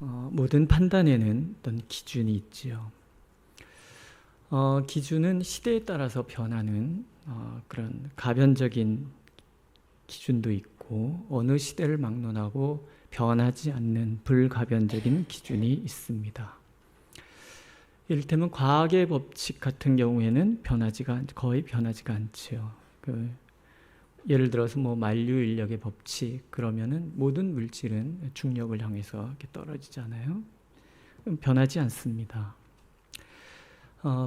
모든 판단에는 어떤 기준이 있지요. 기준은 시대에 따라서 변하는 그런 가변적인 기준도 있고, 어느 시대를 막론하고 변하지 않는 불가변적인 기준이 있습니다. 이를테면 과학의 법칙 같은 경우에는 거의 변하지가 않지요. 예를 들어서 만류인력의 법칙, 그러면은 모든 물질은 중력을 향해서 이렇게 떨어지잖아요. 변하지 않습니다.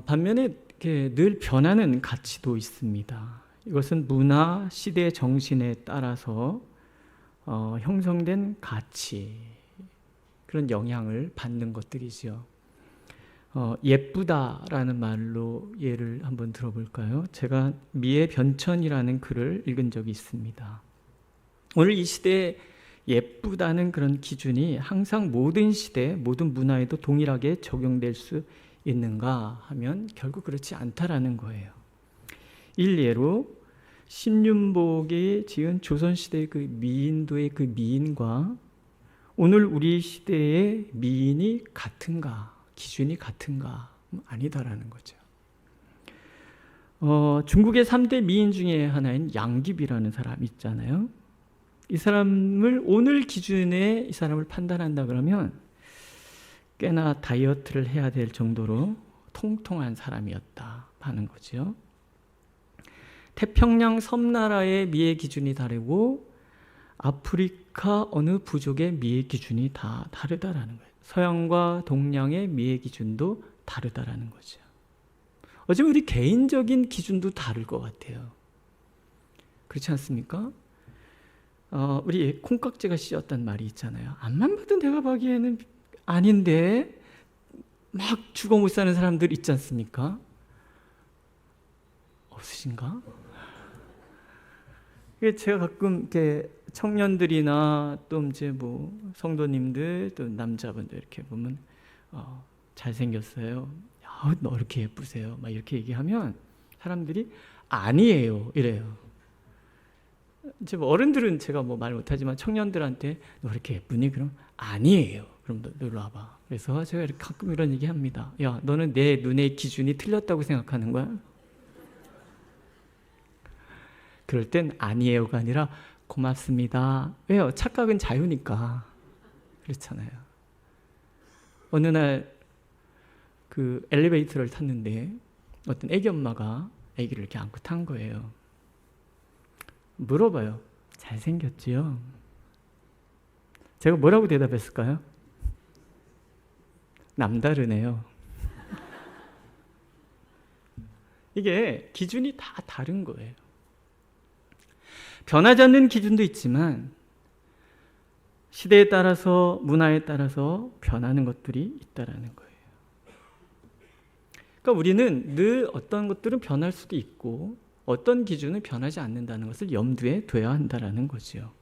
반면에 이렇게 늘 변하는 가치도 있습니다. 이것은 문화, 시대 정신에 따라서 형성된 가치, 그런 영향을 받는 것들이죠. 예쁘다라는 말로 예를 한번 들어볼까요? 제가 미의 변천이라는 글을 읽은 적이 있습니다. 오늘 이 시대에 예쁘다는 그런 기준이 항상 모든 시대, 모든 문화에도 동일하게 적용될 수 있는가 하면 결국 그렇지 않다라는 거예요. 일례로 신윤복이 지은 조선시대의 그 미인도의 그 미인과 오늘 우리 시대의 미인이 같은가? 기준이 같은가? 아니다라는 거죠. 중국의 3대 미인 중에 하나인 양귀비라는 사람이 있잖아요. 이 사람을 오늘 기준에 이 사람을 판단한다 그러면 꽤나 다이어트를 해야 될 정도로 통통한 사람이었다 하는 거죠. 태평양 섬나라의 미의 기준이 다르고 아프리카 어느 부족의 미의 기준이 다 다르다라는 거예요. 서양과 동양의 미의 기준도 다르다라는 거죠. 어쩌면 우리 개인적인 기준도 다를 것 같아요. 그렇지 않습니까? 우리 콩깍지가 씌었단 말이 있잖아요. 앞만 봐도 내가 보기에는 아닌데 막 죽어 못 사는 사람들 있지 않습니까? 없으신가? 제가 가끔 이렇게 청년들이나 또 이제 성도님들 또 남자분들 이렇게 보면 잘생겼어요. 야, 너 이렇게 예쁘세요. 막 이렇게 얘기하면 사람들이 아니에요 이래요. 이제 어른들은 제가 말 못하지만 청년들한테 너 이렇게 예쁘니? 그럼 아니에요. 그럼 너 일로 와봐. 그래서 제가 이렇게 가끔 이런 얘기 합니다. 야, 너는 내 눈의 기준이 틀렸다고 생각하는 거야? 그럴 땐 아니에요가 아니라 고맙습니다. 왜요? 착각은 자유니까. 그렇잖아요. 어느 날 그 엘리베이터를 탔는데 어떤 애기 엄마가 애기를 이렇게 안고 탄 거예요. 물어봐요. 잘생겼지요? 제가 뭐라고 대답했을까요? 남다르네요. 이게 기준이 다 다른 거예요. 변하지 않는 기준도 있지만 시대에 따라서 문화에 따라서 변하는 것들이 있다라는 거예요. 그러니까 우리는 늘 어떤 것들은 변할 수도 있고 어떤 기준은 변하지 않는다는 것을 염두에 둬야 한다라는 거죠.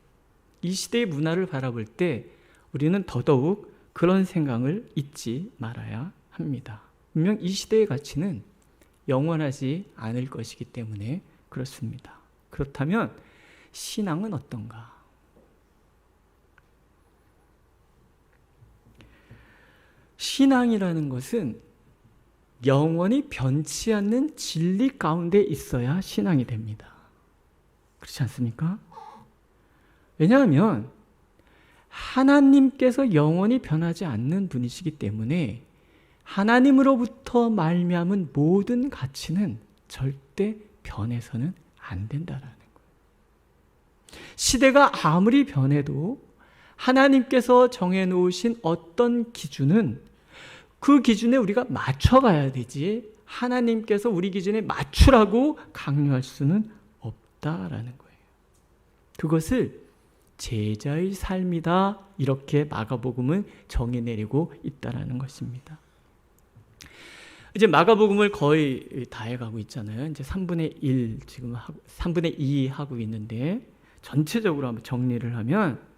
이 시대의 문화를 바라볼 때 우리는 더더욱 그런 생각을 잊지 말아야 합니다. 분명 이 시대의 가치는 영원하지 않을 것이기 때문에 그렇습니다. 그렇다면 신앙은 어떤가? 신앙이라는 것은 영원히 변치 않는 진리 가운데 있어야 신앙이 됩니다. 그렇지 않습니까? 왜냐하면 하나님께서 영원히 변하지 않는 분이시기 때문에 하나님으로부터 말미암은 모든 가치는 절대 변해서는 안 된다라는 거예요. 시대가 아무리 변해도 하나님께서 정해놓으신 어떤 기준은 그 기준에 우리가 맞춰가야 되지 하나님께서 우리 기준에 맞추라고 강요할 수는 없다라는 거예요. 그것을 제자의 삶이다 이렇게 마가복음은 정의내리고 있다라는 것입니다. 이제 마가복음을 거의 다 해가고 있잖아요. 이제 3분의 1 지금 3분의 2 하고 있는데 전체적으로 한번 정리를 하면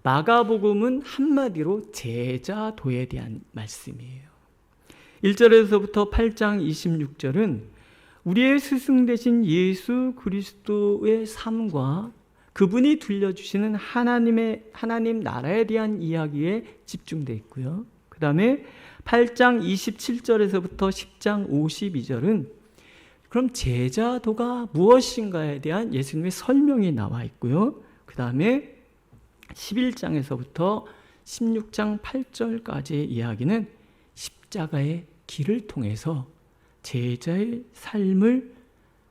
마가복음은 한마디로 제자도에 대한 말씀이에요. 1절에서부터 8장 26절은 우리의 스승 되신 예수 그리스도의 삶과 그 그분이 들려주시는 하나님 나라에 대한 이야기에 집중되어 있고요. 그 다음에 8장 27절에서부터 10장 52절은 그럼 제자도가 무엇인가에 대한 예수님의 설명이 나와 있고요. 그 다음에 11장에서부터 16장 8절까지의 이야기는 십자가의 길을 통해서 제자의 삶을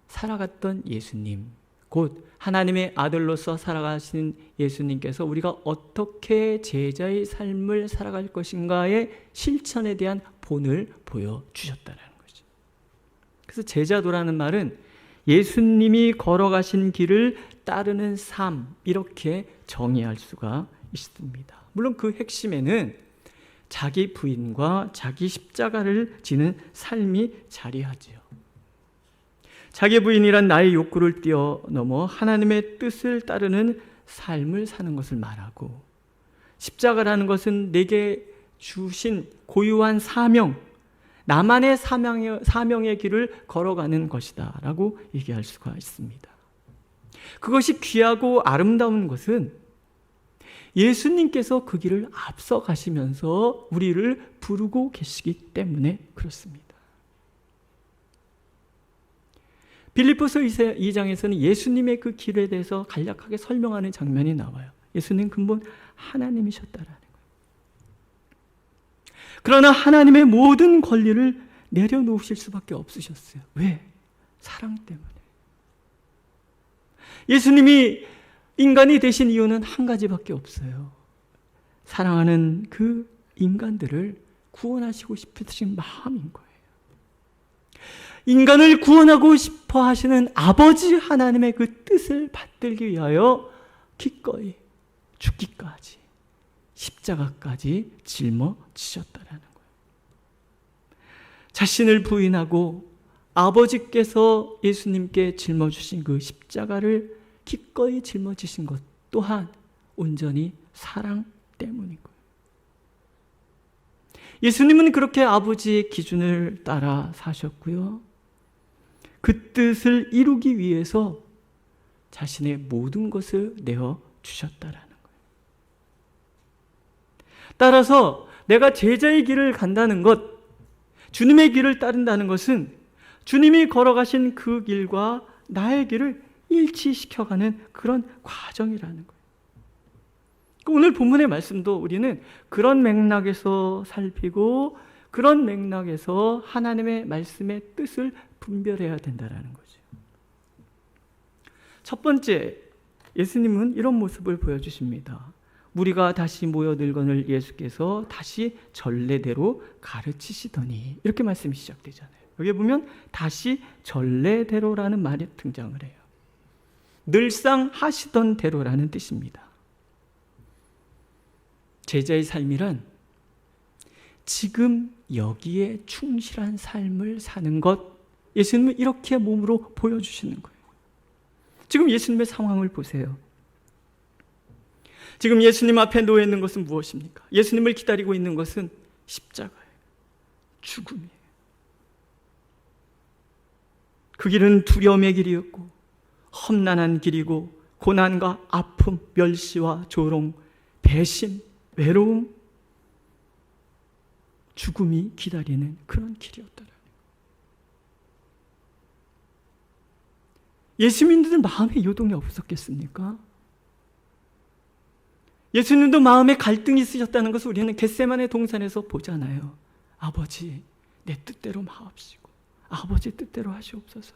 살아갔던 예수님, 곧 하나님의 아들로서 살아가신 예수님께서 우리가 어떻게 제자의 삶을 살아갈 것인가의 실천에 대한 본을 보여주셨다는 거죠. 그래서 제자도라는 말은 예수님이 걸어가신 길을 따르는 삶, 이렇게 정의할 수가 있습니다. 물론 그 핵심에는 자기 부인과 자기 십자가를 지는 삶이 자리하지요. 자기 부인이란 나의 욕구를 뛰어넘어 하나님의 뜻을 따르는 삶을 사는 것을 말하고, 십자가라는 것은 내게 주신 고유한 사명, 나만의 사명의 길을 걸어가는 것이다 라고 얘기할 수가 있습니다. 그것이 귀하고 아름다운 것은 예수님께서 그 길을 앞서 가시면서 우리를 부르고 계시기 때문에 그렇습니다. 빌립보서 2장에서는 예수님의 그 길에 대해서 간략하게 설명하는 장면이 나와요. 예수님 근본 하나님이셨다라는 거예요. 그러나 하나님의 모든 권리를 내려놓으실 수밖에 없으셨어요. 왜? 사랑 때문에. 예수님이 인간이 되신 이유는 한 가지밖에 없어요. 사랑하는 그 인간들을 구원하시고 싶으신 마음인 거예요. 인간을 구원하고 싶어 하시는 아버지 하나님의 그 뜻을 받들기 위하여 기꺼이 죽기까지, 십자가까지 짊어지셨다라는 거예요. 자신을 부인하고 아버지께서 예수님께 짊어주신 그 십자가를 기꺼이 짊어지신 것 또한 온전히 사랑 때문인 거예요. 예수님은 그렇게 아버지의 기준을 따라 사셨고요. 그 뜻을 이루기 위해서 자신의 모든 것을 내어주셨다라는 거예요. 따라서 내가 제자의 길을 간다는 것, 주님의 길을 따른다는 것은 주님이 걸어가신 그 길과 나의 길을 일치시켜가는 그런 과정이라는 거예요. 오늘 본문의 말씀도 우리는 그런 맥락에서 살피고 그런 맥락에서 하나님의 말씀의 뜻을 분별해야 된다는 거죠. 첫 번째, 예수님은 이런 모습을 보여주십니다. 무리가 다시 모여들거늘 예수께서 다시 전례대로 가르치시더니, 이렇게 말씀이 시작되잖아요. 여기 보면 다시 전례대로라는 말이 등장을 해요. 늘상 하시던 대로라는 뜻입니다. 제자의 삶이란 지금 여기에 충실한 삶을 사는 것, 예수님은 이렇게 몸으로 보여주시는 거예요. 지금 예수님의 상황을 보세요. 지금 예수님 앞에 놓여 있는 것은 무엇입니까? 예수님을 기다리고 있는 것은 십자가예요. 죽음이에요. 그 길은 두려움의 길이었고 험난한 길이고 고난과 아픔, 멸시와 조롱, 배신, 외로움, 죽음이 기다리는 그런 길이었더라. 예수님들 마음에 요동이 없었겠습니까? 예수님도 마음에 갈등이 있으셨다는 것을 우리는 겟세마네 동산에서 보잖아요. 아버지, 내 뜻대로 마옵시고 아버지 뜻대로 하시옵소서.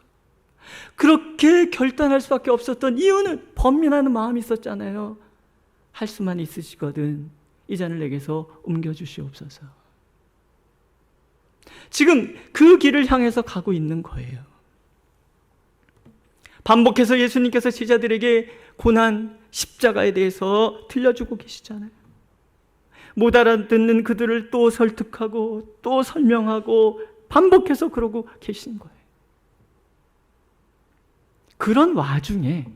그렇게 결단할 수밖에 없었던 이유는 번민하는 마음이 있었잖아요. 할 수만 있으시거든 이 잔을 내게서 옮겨주시옵소서. 지금 그 길을 향해서 가고 있는 거예요. 반복해서 예수님께서 제자들에게 고난, 십자가에 대해서 들려주고 계시잖아요. 못 알아듣는 그들을 또 설득하고 또 설명하고 반복해서 그러고 계신 거예요. 그런 와중에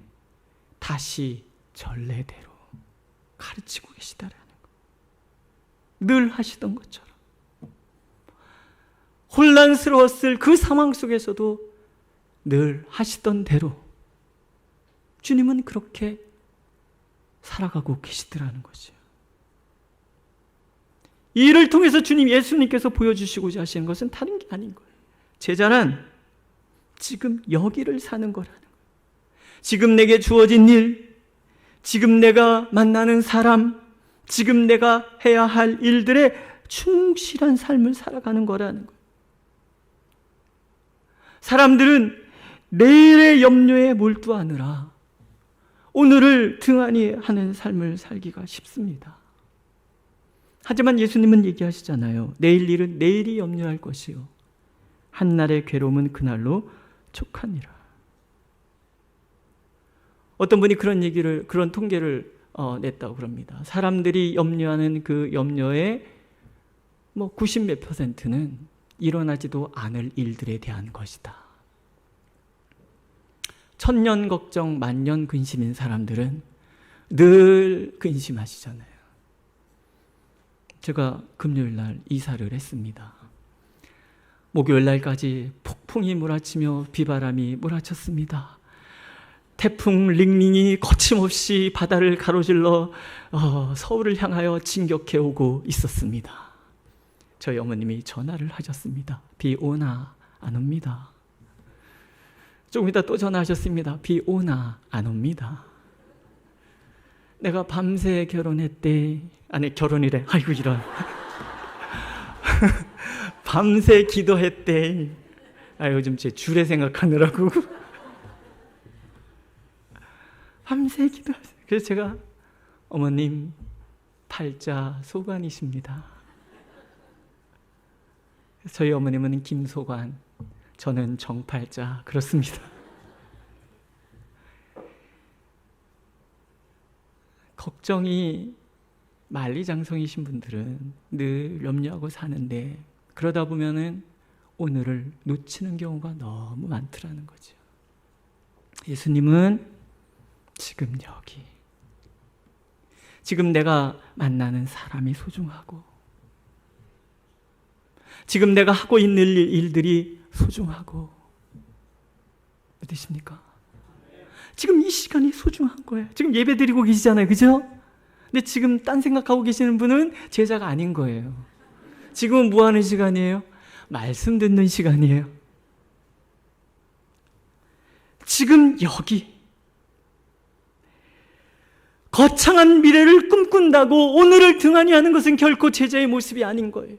다시 전례대로 가르치고 계시다라는 거예요. 늘 하시던 것처럼. 혼란스러웠을 그 상황 속에서도 늘 하시던 대로 주님은 그렇게 살아가고 계시더라는 거죠. 이 일을 통해서 주님 예수님께서 보여주시고자 하시는 것은 다른 게 아닌 거예요. 제자란 지금 여기를 사는 거라는 거예요. 지금 내게 주어진 일, 지금 내가 만나는 사람, 지금 내가 해야 할 일들에 충실한 삶을 살아가는 거라는 거예요. 사람들은 내일의 염려에 몰두하느라 오늘을 등한히 하는 삶을 살기가 쉽습니다. 하지만 예수님은 얘기하시잖아요. 내일 일은 내일이 염려할 것이요 한날의 괴로움은 그날로 족하니라. 어떤 분이 그런 통계를 냈다고 그럽니다. 사람들이 염려하는 그 염려의 90몇 %는 일어나지도 않을 일들에 대한 것이다. 천년 걱정 만년 근심인 사람들은 늘 근심하시잖아요. 제가 금요일 날 이사를 했습니다. 목요일 날까지 폭풍이 몰아치며 비바람이 몰아쳤습니다. 태풍 링링이 거침없이 바다를 가로질러 서울을 향하여 진격해 오고 있었습니다. 저희 어머님이 전화를 하셨습니다. 비 오나 안 옵니다. 조금 이따 또 전화하셨습니다. 비 오나 안 옵니다. 내가 밤새 결혼했대. 아니 결혼이래. 아이고 이런. 밤새 기도했대. 요즘 제 주례 생각하느라고. 밤새 기도했어요. 그래서 제가 어머님 팔자 소관이십니다. 저희 어머님은 김소관, 저는 정팔자. 그렇습니다. 걱정이 만리장성이신 분들은 늘 염려하고 사는데 그러다 보면은 오늘을 놓치는 경우가 너무 많더라는 거죠. 예수님은 지금 여기, 지금 내가 만나는 사람이 소중하고, 지금 내가 하고 있는 일들이 소중하고, 믿으십니까? 지금 이 시간이 소중한 거예요. 지금 예배 드리고 계시잖아요. 그죠? 근데 지금 딴 생각하고 계시는 분은 제자가 아닌 거예요. 지금은 뭐 하는 시간이에요? 말씀 듣는 시간이에요. 지금 여기 거창한 미래를 꿈꾼다고 오늘을 등한히 하는 것은 결코 제자의 모습이 아닌 거예요.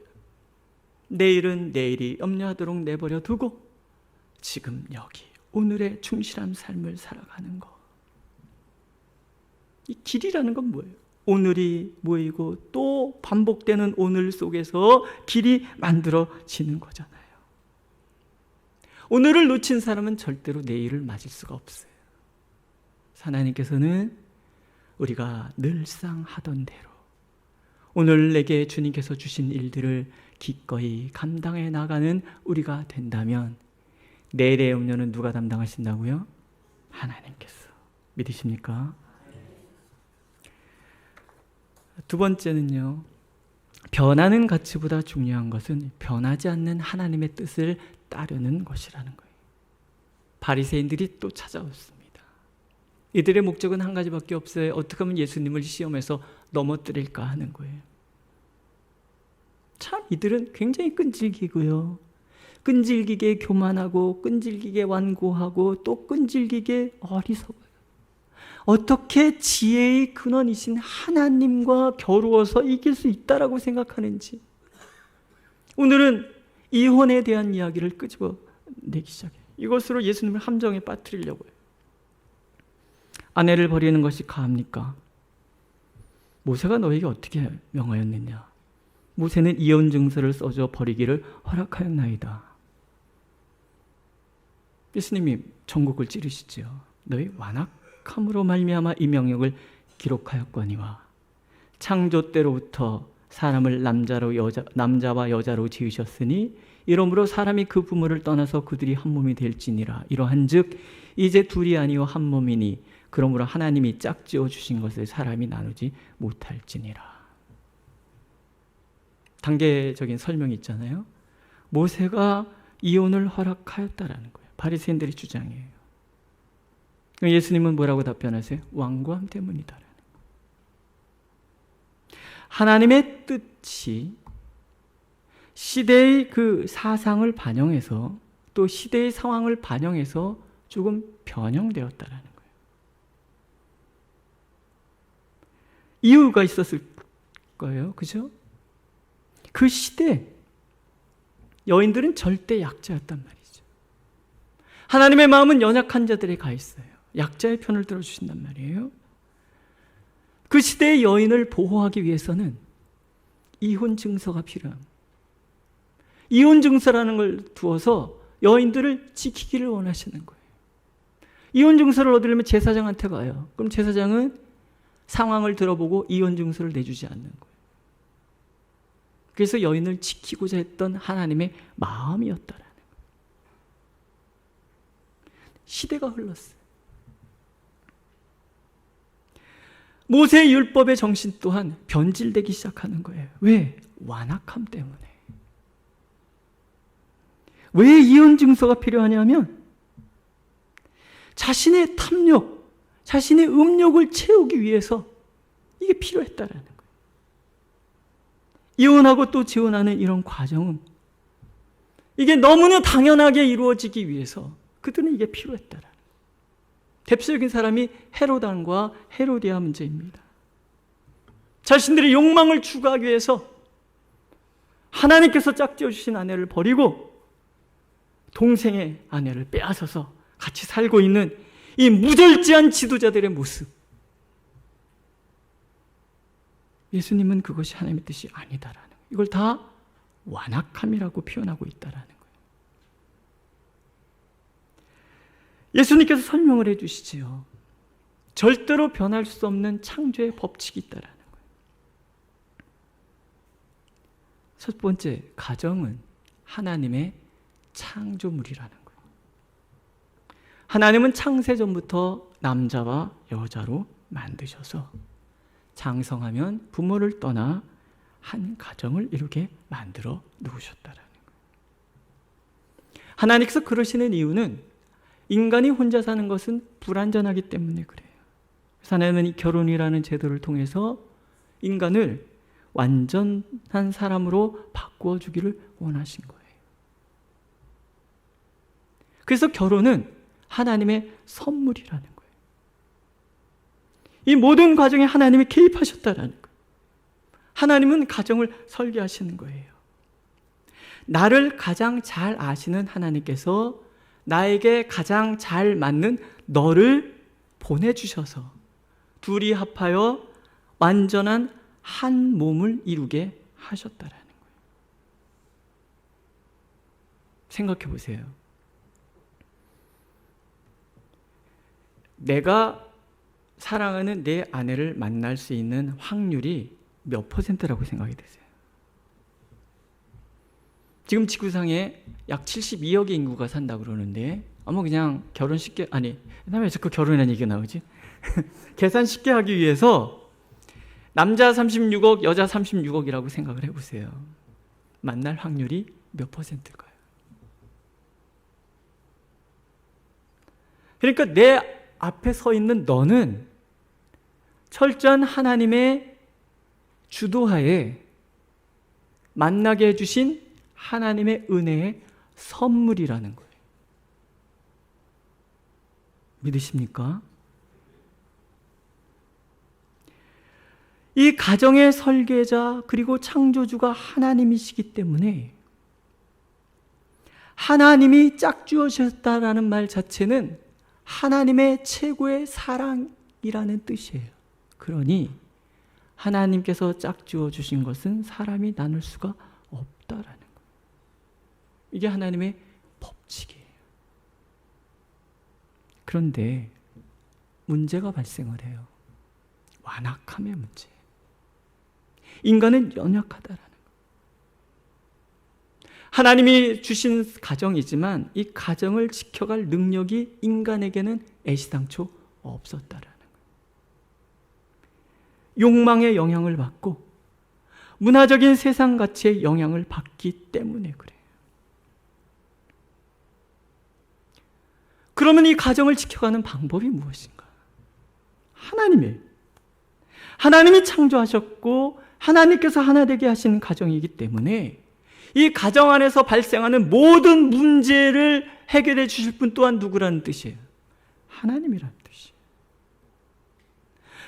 내일은 내일이 염려하도록 내버려 두고 지금 여기 오늘의 충실한 삶을 살아가는 것. 이 길이라는 건 뭐예요? 오늘이 모이고 또 반복되는 오늘 속에서 길이 만들어지는 거잖아요. 오늘을 놓친 사람은 절대로 내일을 맞을 수가 없어요. 하나님께서는 우리가 늘상 하던 대로 오늘 내게 주님께서 주신 일들을 기꺼이 감당해 나가는 우리가 된다면 내일의 염려는 누가 담당하신다고요? 하나님께서. 믿으십니까? 두 번째는요, 변하는 가치보다 중요한 것은 변하지 않는 하나님의 뜻을 따르는 것이라는 거예요. 바리새인들이 또 찾아왔습니다. 이들의 목적은 한 가지밖에 없어요. 어떻게 하면 예수님을 시험해서 넘어뜨릴까 하는 거예요. 참 이들은 굉장히 끈질기고요, 끈질기게 교만하고 끈질기게 완고하고 또 끈질기게 어리석어요. 어떻게 지혜의 근원이신 하나님과 겨루어서 이길 수 있다라고 생각하는지. 오늘은 이혼에 대한 이야기를 끄집어내기 시작해요. 이것으로 예수님을 함정에 빠뜨리려고 해요. 아내를 버리는 것이 가합니까? 모세가 너에게 어떻게 명하였느냐? 모세는 이혼 증서를 써줘 버리기를 허락하였나이다. 예수님이 전곡을 찌르시죠. 너희 완악함으로 말미암아 이 명령을 기록하였거니와 창조 때로부터 사람을 남자와 여자로 지으셨으니 이러므로 사람이 그 부모를 떠나서 그들이 한 몸이 될지니라. 이러한즉 이제 둘이 아니요 한 몸이니 그러므로 하나님이 짝지어 주신 것을 사람이 나누지 못할지니라. 단계적인 설명이 있잖아요. 모세가 이혼을 허락하였다라는 거예요. 바리새인들의 주장이에요. 예수님은 뭐라고 답변하세요? 완고함 때문이다라는 거예요. 하나님의 뜻이 시대의 그 사상을 반영해서 또 시대의 상황을 반영해서 조금 변형되었다라는 거예요. 이유가 있었을 거예요. 그죠? 그 시대 여인들은 절대 약자였단 말이죠. 하나님의 마음은 연약한 자들에 가 있어요. 약자의 편을 들어주신단 말이에요. 그 시대의 여인을 보호하기 위해서는 이혼 증서가 필요합니다. 이혼 증서라는 걸 두어서 여인들을 지키기를 원하시는 거예요. 이혼 증서를 얻으려면 제사장한테 가요. 그럼 제사장은 상황을 들어보고 이혼 증서를 내주지 않는 거예요. 그래서 여인을 지키고자 했던 하나님의 마음이었다라는 거예요. 시대가 흘렀어요. 모세의 율법의 정신 또한 변질되기 시작하는 거예요. 왜? 완악함 때문에. 왜 이혼 증서가 필요하냐면 자신의 탐욕, 자신의 음욕을 채우기 위해서 이게 필요했다라는 거예요. 이혼하고 또 재혼하는 이런 과정은 이게 너무나 당연하게 이루어지기 위해서 그들은 이게 필요했다라는 거예요. 대표적인 사람이 헤로단과 헤로디아 문제입니다. 자신들의 욕망을 추구하기 위해서 하나님께서 짝지어 주신 아내를 버리고 동생의 아내를 빼앗아서 같이 살고 있는 이 무절제한 지도자들의 모습. 예수님은 그것이 하나님의 뜻이 아니다라는 거예요. 이걸 다 완악함이라고 표현하고 있다라는 거예요. 예수님께서 설명을 해주시지요. 절대로 변할 수 없는 창조의 법칙이 있다라는 거예요. 첫 번째, 가정은 하나님의 창조물이라는 거예요. 하나님은 창세 전부터 남자와 여자로 만드셔서 장성하면 부모를 떠나 한 가정을 이루게 만들어 놓으셨다라는 거예요. 하나님께서 그러시는 이유는 인간이 혼자 사는 것은 불완전하기 때문에 그래요. 그래서 하나님은 이 결혼이라는 제도를 통해서 인간을 완전한 사람으로 바꾸어 주기를 원하신 거예요. 그래서 결혼은 하나님의 선물이라는 거예요. 이 모든 과정에 하나님이 개입하셨다라는 거예요. 하나님은 가정을 설계하시는 거예요. 나를 가장 잘 아시는 하나님께서 나에게 가장 잘 맞는 너를 보내주셔서 둘이 합하여 완전한 한 몸을 이루게 하셨다라는 거예요. 생각해 보세요. 내가 사랑하는 내 아내를 만날 수 있는 확률이 몇 %라고 생각이 되세요? 지금 지구상에 약 72억의 인구가 산다고 그러는데 아마 그냥 결혼 쉽게 왜 자꾸 결혼이라는 얘기가 나오지? 계산 쉽게 하기 위해서 남자 36억, 여자 36억이라고 생각을 해보세요. 만날 확률이 몇 %일까요? 그러니까 내 앞에 서 있는 너는 철저한 하나님의 주도하에 만나게 해주신 하나님의 은혜의 선물이라는 거예요. 믿으십니까? 이 가정의 설계자 그리고 창조주가 하나님이시기 때문에 하나님이 짝지어주셨다라는 말 자체는 하나님의 최고의 사랑이라는 뜻이에요. 그러니 하나님께서 짝지어 주신 것은 사람이 나눌 수가 없다라는 거예요. 이게 하나님의 법칙이에요. 그런데 문제가 발생을 해요. 완악함의 문제. 인간은 연약하다라는 거예요. 하나님이 주신 가정이지만 이 가정을 지켜갈 능력이 인간에게는 애시당초 없었다라는 거예요. 욕망의 영향을 받고 문화적인 세상 가치의 영향을 받기 때문에 그래요. 그러면 이 가정을 지켜가는 방법이 무엇인가? 하나님이 창조하셨고 하나님께서 하나 되게 하신 가정이기 때문에 이 가정 안에서 발생하는 모든 문제를 해결해 주실 분 또한 누구라는 뜻이에요? 하나님이라는 뜻이에요.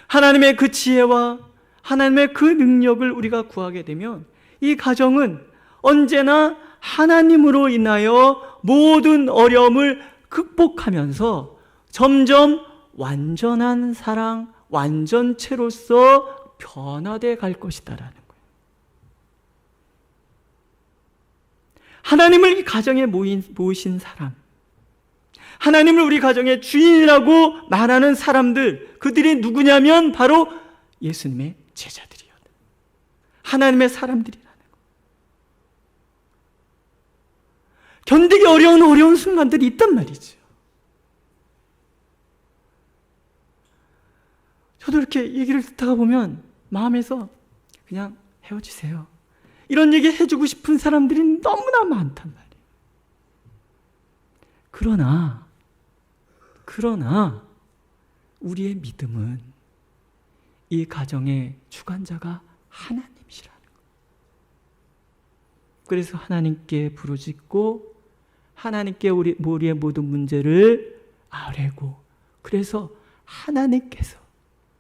하나님의 그 지혜와 하나님의 그 능력을 우리가 구하게 되면 이 가정은 언제나 하나님으로 인하여 모든 어려움을 극복하면서 점점 완전한 사랑, 완전체로서 변화돼 갈 것이다라는 거예요. 하나님을 이 가정에 모으신 사람, 하나님을 우리 가정의 주인이라고 말하는 사람들, 그들이 누구냐면 바로 예수님의 제자들이요. 하나님의 사람들이라는 거예요. 견디기 어려운 순간들이 있단 말이죠. 저도 이렇게 얘기를 듣다가 보면 마음에서 그냥 헤어지세요, 이런 얘기 해주고 싶은 사람들이 너무나 많단 말이에요. 그러나 우리의 믿음은 이 가정의 주관자가 하나님이시라는 거예요. 그래서 하나님께 부르짖고 하나님께 우리의 모든 문제를 아뢰고, 그래서 하나님께서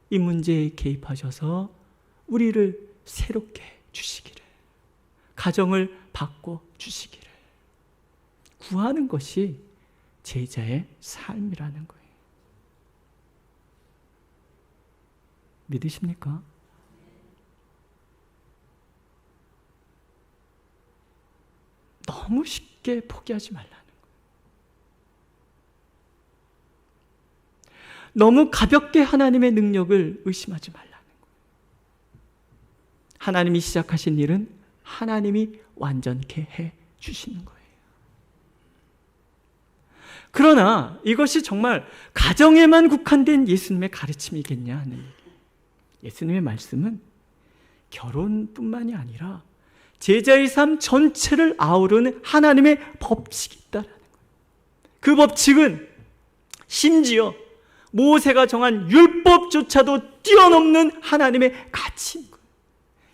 이 문제에 개입하셔서 우리를 새롭게 주시기를, 가정을 바꿔 주시기를 구하는 것이 제자의 삶이라는 거예요. 믿으십니까? 너무 쉽게 포기하지 말라는 거예요. 너무 가볍게 하나님의 능력을 의심하지 말라는 거예요. 하나님이 시작하신 일은 하나님이 완전케 해 주시는 거예요. 그러나 이것이 정말 가정에만 국한된 예수님의 가르침이겠냐 하는 얘기예요. 예수님의 말씀은 결혼뿐만이 아니라 제자의 삶 전체를 아우르는 하나님의 법칙이 있다라는 거예요. 그 법칙은 심지어 모세가 정한 율법조차도 뛰어넘는 하나님의 가치인 거예요.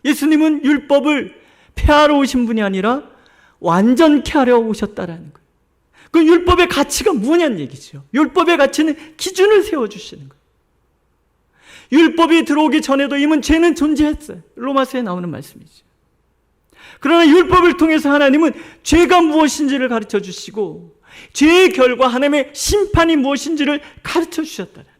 예수님은 율법을 폐하러 오신 분이 아니라 완전케 하려 오셨다라는 거예요. 그 율법의 가치가 뭐냐는 얘기죠. 율법의 가치는 기준을 세워주시는 거예요. 율법이 들어오기 전에도 이미 죄는 존재했어요. 로마서에 나오는 말씀이죠. 그러나 율법을 통해서 하나님은 죄가 무엇인지를 가르쳐 주시고 죄의 결과 하나님의 심판이 무엇인지를 가르쳐 주셨다는 거예요.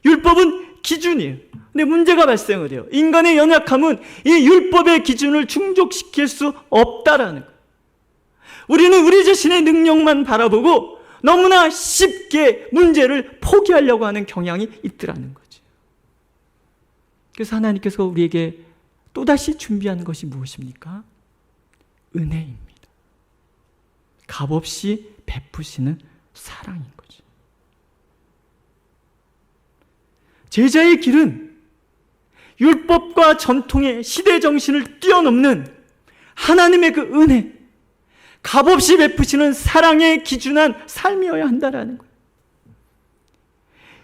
율법은 기준이에요. 근데 문제가 발생을 해요. 인간의 연약함은 이 율법의 기준을 충족시킬 수 없다라는 거예요. 우리는 우리 자신의 능력만 바라보고 너무나 쉽게 문제를 포기하려고 하는 경향이 있더라는 거죠. 그래서 하나님께서 우리에게 또다시 준비한 것이 무엇입니까? 은혜입니다. 값없이 베푸시는 사랑인 거죠. 제자의 길은 율법과 전통의 시대 정신을 뛰어넘는 하나님의 그 은혜, 값없이 베푸시는 사랑에 기준한 삶이어야 한다라는 거예요.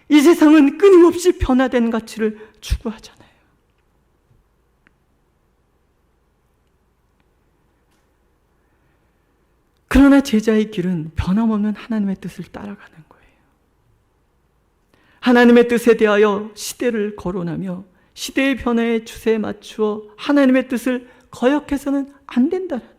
이 세상은 끊임없이 변화된 가치를 추구하잖아요. 그러나 제자의 길은 변함없는 하나님의 뜻을 따라가는 거예요. 하나님의 뜻에 대하여 시대를 거론하며 시대의 변화의 추세에 맞추어 하나님의 뜻을 거역해서는 안 된다라는 거예요.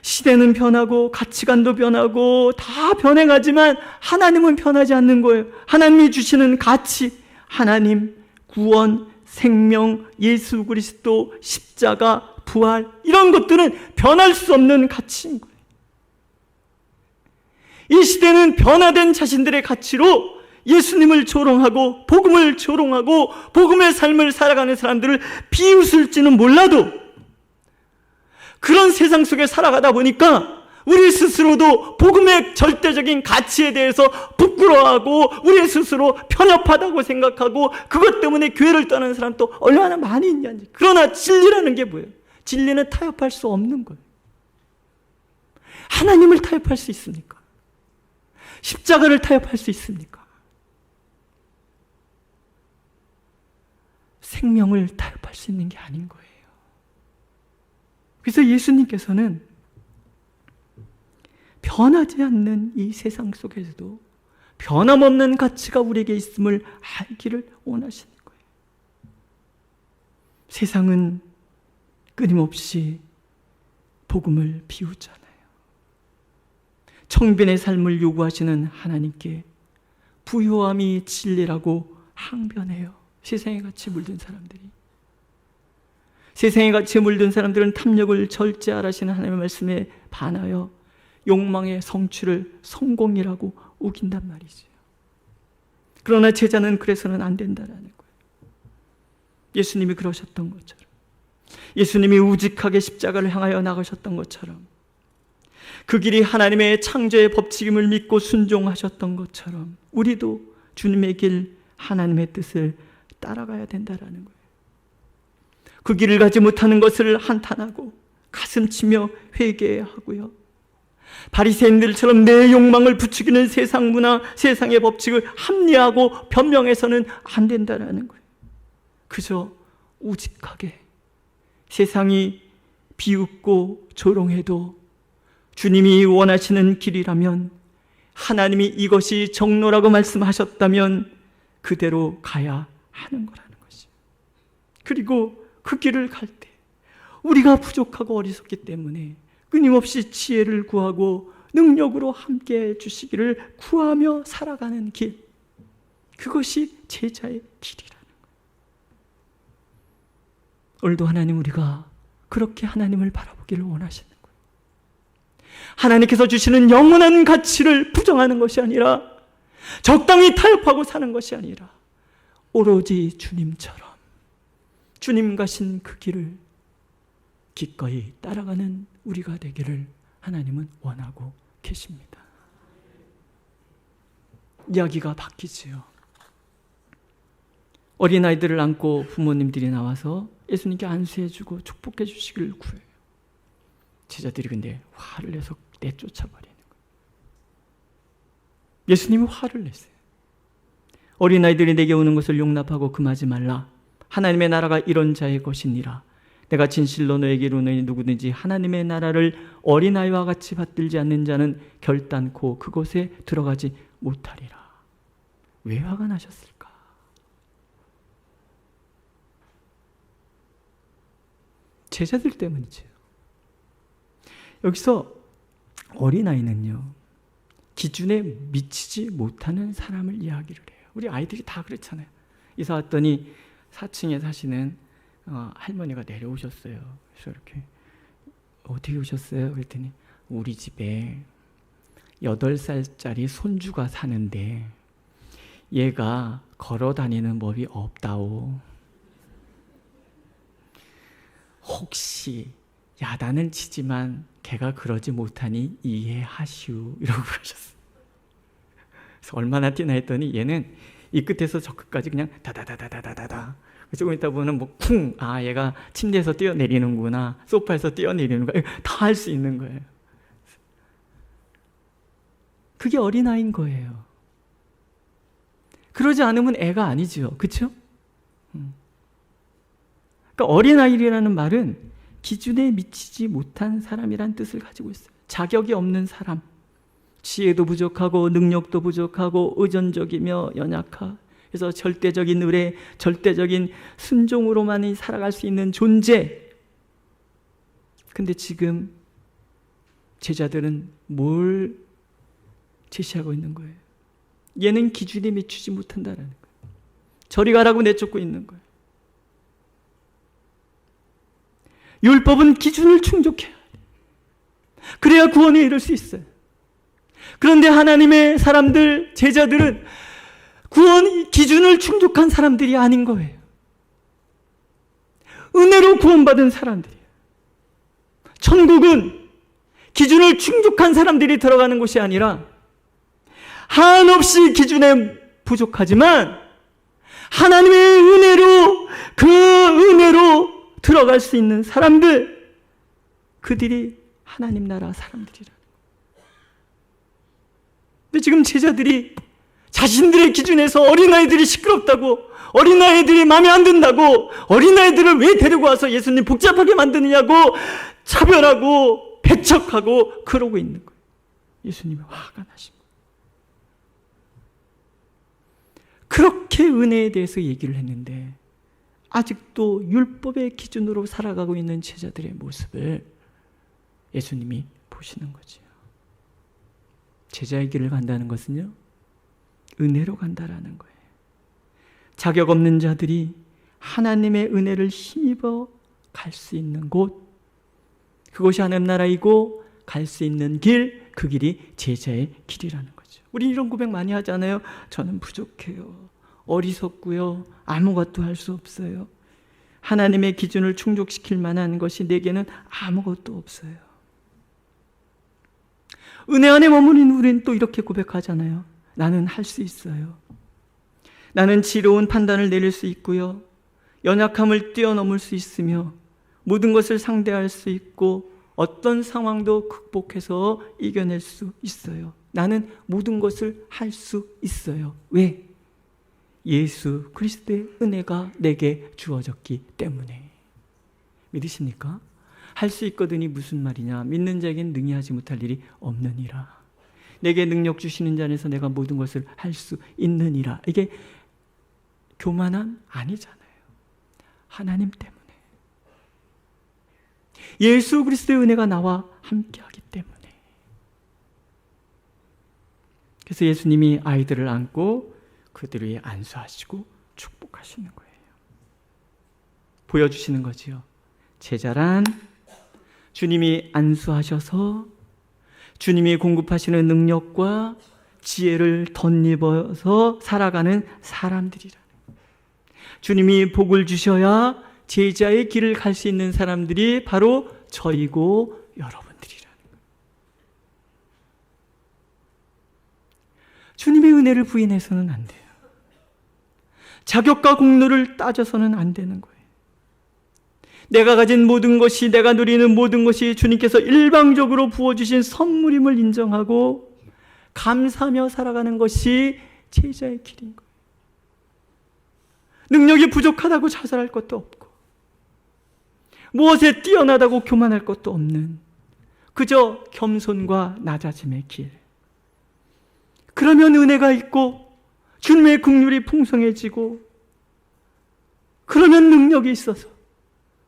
시대는 변하고 가치관도 변하고 다 변해가지만 하나님은 변하지 않는 거예요. 하나님이 주시는 가치, 하나님, 구원, 생명, 예수 그리스도, 십자가, 부활, 이런 것들은 변할 수 없는 가치인 거예요. 이 시대는 변화된 자신들의 가치로 예수님을 조롱하고 복음을 조롱하고 복음의 삶을 살아가는 사람들을 비웃을지는 몰라도 그런 세상 속에 살아가다 보니까 우리 스스로도 복음의 절대적인 가치에 대해서 부끄러워하고 우리 스스로 편협하다고 생각하고 그것 때문에 교회를 떠나는 사람도 얼마나 많이 있냐니. 그러나 진리라는 게 뭐예요? 진리는 타협할 수 없는 거예요. 하나님을 타협할 수 있습니까? 십자가를 타협할 수 있습니까? 생명을 타협할 대답할 수 있는 게 아닌 거예요. 그래서 예수님께서는 변하지 않는 이 세상 속에서도 변함없는 가치가 우리에게 있음을 알기를 원하시는 거예요. 세상은 끊임없이 복음을 비우잖아요. 청변의 삶을 요구하시는 하나님께 부요함이 진리라고 항변해요. 세상에 같이 물든 사람들이. 세상에 같이 물든 사람들은 탐욕을 절제하라시는 하나님의 말씀에 반하여 욕망의 성취를 성공이라고 우긴단 말이죠. 그러나 제자는 그래서는 안 된다라는 거예요. 예수님이 그러셨던 것처럼, 예수님이 우직하게 십자가를 향하여 나가셨던 것처럼, 그 길이 하나님의 창조의 법칙임을 믿고 순종하셨던 것처럼 우리도 주님의 길, 하나님의 뜻을 따라가야 된다라는 거예요. 그 길을 가지 못하는 것을 한탄하고 가슴치며 회개하고요. 바리새인들처럼 내 욕망을 부추기는 세상 문화, 세상의 법칙을 합리화하고 변명해서는 안 된다라는 거예요. 그저 우직하게 세상이 비웃고 조롱해도 주님이 원하시는 길이라면, 하나님이 이것이 정로라고 말씀하셨다면 그대로 가야 하는 거라는 것이죠. 그리고 그 길을 갈 때 우리가 부족하고 어리석기 때문에 끊임없이 지혜를 구하고 능력으로 함께 해주시기를 구하며 살아가는 길, 그것이 제자의 길이라는 거예요. 오늘도 하나님, 우리가 그렇게 하나님을 바라보기를 원하시는 거예요. 하나님께서 주시는 영원한 가치를 부정하는 것이 아니라, 적당히 타협하고 사는 것이 아니라 오로지 주님처럼 주님 가신 그 길을 기꺼이 따라가는 우리가 되기를 하나님은 원하고 계십니다. 이야기가 바뀌지요. 어린아이들을 안고 부모님들이 나와서 예수님께 안수해주고 축복해 주시기를 구해요. 제자들이 근데 화를 내서 내쫓아버리는 거예요. 예수님이 화를 냈어요. 어린아이들이 내게 오는 것을 용납하고 금하지 말라. 하나님의 나라가 이런 자의 것이니라. 내가 진실로 너에게 이르노니 누구든지 하나님의 나라를 어린아이와 같이 받들지 않는 자는 결단코 그곳에 들어가지 못하리라. 왜 화가 나셨을까? 제자들 때문이죠. 여기서 어린아이는요, 기준에 미치지 못하는 사람을 이야기를 해요. 우리 아이들이 다 그렇잖아요. 이사 왔더니 4층에 사시는 할머니가 내려오셨어요. 그래서 이렇게 어떻게 오셨어요? 그랬더니 우리 집에 8살짜리 손주가 사는데 얘가 걸어 다니는 법이 없다오. 혹시 야단을 치지만 걔가 그러지 못하니 이해하시오. 이러고 가셨어요. 그래서 얼마나 뛰나 했더니 얘는 이 끝에서 저 끝까지 그냥 다다다다다다다. 조금 있다 보면 뭐 쿵, 아 얘가 침대에서 뛰어내리는구나, 소파에서 뛰어내리는구나, 다 할 수 있는 거예요. 그게 어린아이인 거예요. 그러지 않으면 애가 아니죠. 그렇죠? 그러니까 어린아이라는 말은 기준에 미치지 못한 사람이란 뜻을 가지고 있어요. 자격이 없는 사람, 지혜도 부족하고 능력도 부족하고 의존적이며 연약하, 그래서 절대적인 의뢰, 절대적인 순종으로만 살아갈 수 있는 존재. 근데 지금 제자들은 뭘 제시하고 있는 거예요? 얘는 기준에 미치지 못한다는 거예요. 저리 가라고 내쫓고 있는 거예요. 율법은 기준을 충족해야 돼요. 그래야 구원에 이를 수 있어요. 그런데 하나님의 사람들, 제자들은 구원 기준을 충족한 사람들이 아닌 거예요. 은혜로 구원받은 사람들이에요. 천국은 기준을 충족한 사람들이 들어가는 곳이 아니라 한없이 기준에 부족하지만 하나님의 은혜로, 그 은혜로 들어갈 수 있는 사람들, 그들이 하나님 나라 사람들이라. 근데 지금 제자들이 자신들의 기준에서 어린아이들이 시끄럽다고, 어린아이들이 마음에 안 든다고, 어린아이들을 왜 데리고 와서 예수님 복잡하게 만드느냐고 차별하고 배척하고 그러고 있는 거예요. 예수님이 화가 나신 거예요. 그렇게 은혜에 대해서 얘기를 했는데 아직도 율법의 기준으로 살아가고 있는 제자들의 모습을 예수님이 보시는 거죠. 제자의 길을 간다는 것은요, 은혜로 간다라는 거예요. 자격 없는 자들이 하나님의 은혜를 힘입어 갈 수 있는 곳, 그곳이 하나님 나라이고 갈 수 있는 길, 그 길이 제자의 길이라는 거죠. 우리 이런 고백 많이 하잖아요. 저는 부족해요. 어리석고요. 아무것도 할 수 없어요. 하나님의 기준을 충족시킬 만한 것이 내게는 아무것도 없어요. 은혜 안에 머무는 우리는 또 이렇게 고백하잖아요. 나는 할 수 있어요. 나는 지혜로운 판단을 내릴 수 있고요. 연약함을 뛰어넘을 수 있으며 모든 것을 상대할 수 있고 어떤 상황도 극복해서 이겨낼 수 있어요. 나는 모든 것을 할 수 있어요. 왜? 예수 그리스도의 은혜가 내게 주어졌기 때문에. 믿으십니까? 할 수 있거든이 무슨 말이냐? 믿는 자에겐 능히 하지 못할 일이 없느니라. 내게 능력 주시는 자 안에서 내가 모든 것을 할 수 있느니라. 이게 교만함 아니잖아요. 하나님 때문에. 예수 그리스도의 은혜가 나와 함께하기 때문에. 그래서 예수님이 아이들을 안고 그들 위에 안수하시고 축복하시는 거예요. 보여주시는 거지요. 제자란 주님이 안수하셔서 주님이 공급하시는 능력과 지혜를 덧입어서 살아가는 사람들이라는 거예요. 주님이 복을 주셔야 제자의 길을 갈 수 있는 사람들이 바로 저이고 여러분들이라는 거예요. 주님의 은혜를 부인해서는 안 돼요. 자격과 공로를 따져서는 안 되는 거예요. 내가 가진 모든 것이, 내가 누리는 모든 것이 주님께서 일방적으로 부어주신 선물임을 인정하고 감사하며 살아가는 것이 제자의 길인 거예요. 능력이 부족하다고 자살할 것도 없고 무엇에 뛰어나다고 교만할 것도 없는 그저 겸손과 낮아짐의 길. 그러면 은혜가 있고 주님의 긍휼이 풍성해지고 그러면 능력이 있어서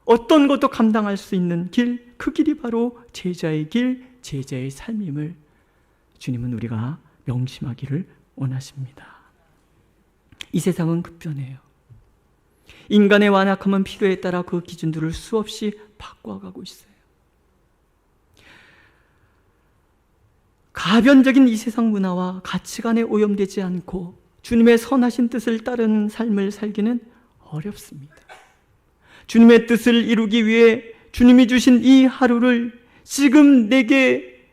어떤 것도 감당할 수 있는 길, 그 길이 바로 제자의 길, 제자의 삶임을 주님은 우리가 명심하기를 원하십니다. 이 세상은 급변해요. 인간의 완악함은 필요에 따라 그 기준들을 수없이 바꿔가고 있어요. 가변적인 이 세상 문화와 가치관에 오염되지 않고 주님의 선하신 뜻을 따르는 삶을 살기는 어렵습니다. 주님의 뜻을 이루기 위해 주님이 주신 이 하루를, 지금 내게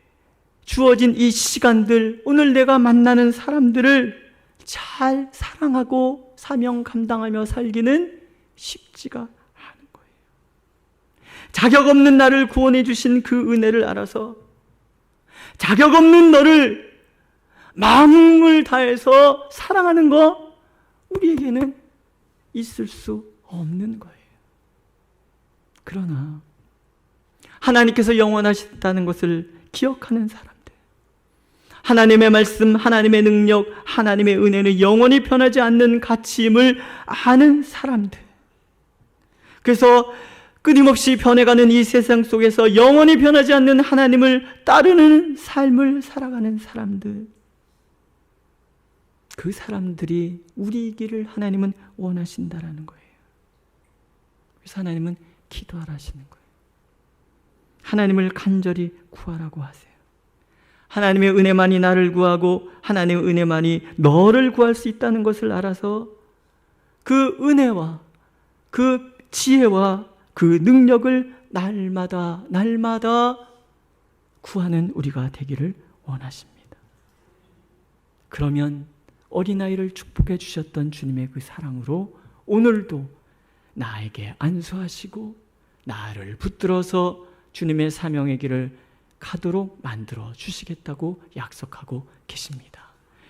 주어진 이 시간들, 오늘 내가 만나는 사람들을 잘 사랑하고 사명 감당하며 살기는 쉽지가 않은 거예요. 자격 없는 나를 구원해 주신 그 은혜를 알아서 자격 없는 너를 마음을 다해서 사랑하는 거, 우리에게는 있을 수 없는 거예요. 그러나 하나님께서 영원하시다는 것을 기억하는 사람들, 하나님의 말씀, 하나님의 능력, 하나님의 은혜는 영원히 변하지 않는 가치임을 아는 사람들, 그래서 끊임없이 변해가는 이 세상 속에서 영원히 변하지 않는 하나님을 따르는 삶을 살아가는 사람들, 그 사람들이 우리이기를 하나님은 원하신다라는 거예요. 그래서 하나님은 기도하라 하시는 거예요. 하나님을 간절히 구하라고 하세요. 하나님의 은혜만이 나를 구하고 하나님의 은혜만이 너를 구할 수 있다는 것을 알아서 그 은혜와 그 지혜와 그 능력을 날마다 구하는 우리가 되기를 원하십니다. 그러면 어린아이를 축복해 주셨던 주님의 그 사랑으로 오늘도 나에게 안수하시고 나를 붙들어서 주님의 사명의 길을 가도록 만들어 주시겠다고 약속하고 계십니다.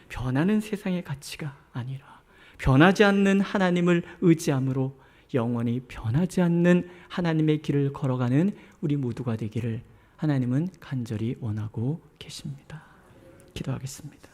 변하는 세상의 가치가 아니라 변하지 않는 하나님을 의지함으로 영원히 변하지 않는 하나님의 길을 걸어가는 우리 모두가 되기를 하나님은 간절히 원하고 계십니다. 기도하겠습니다.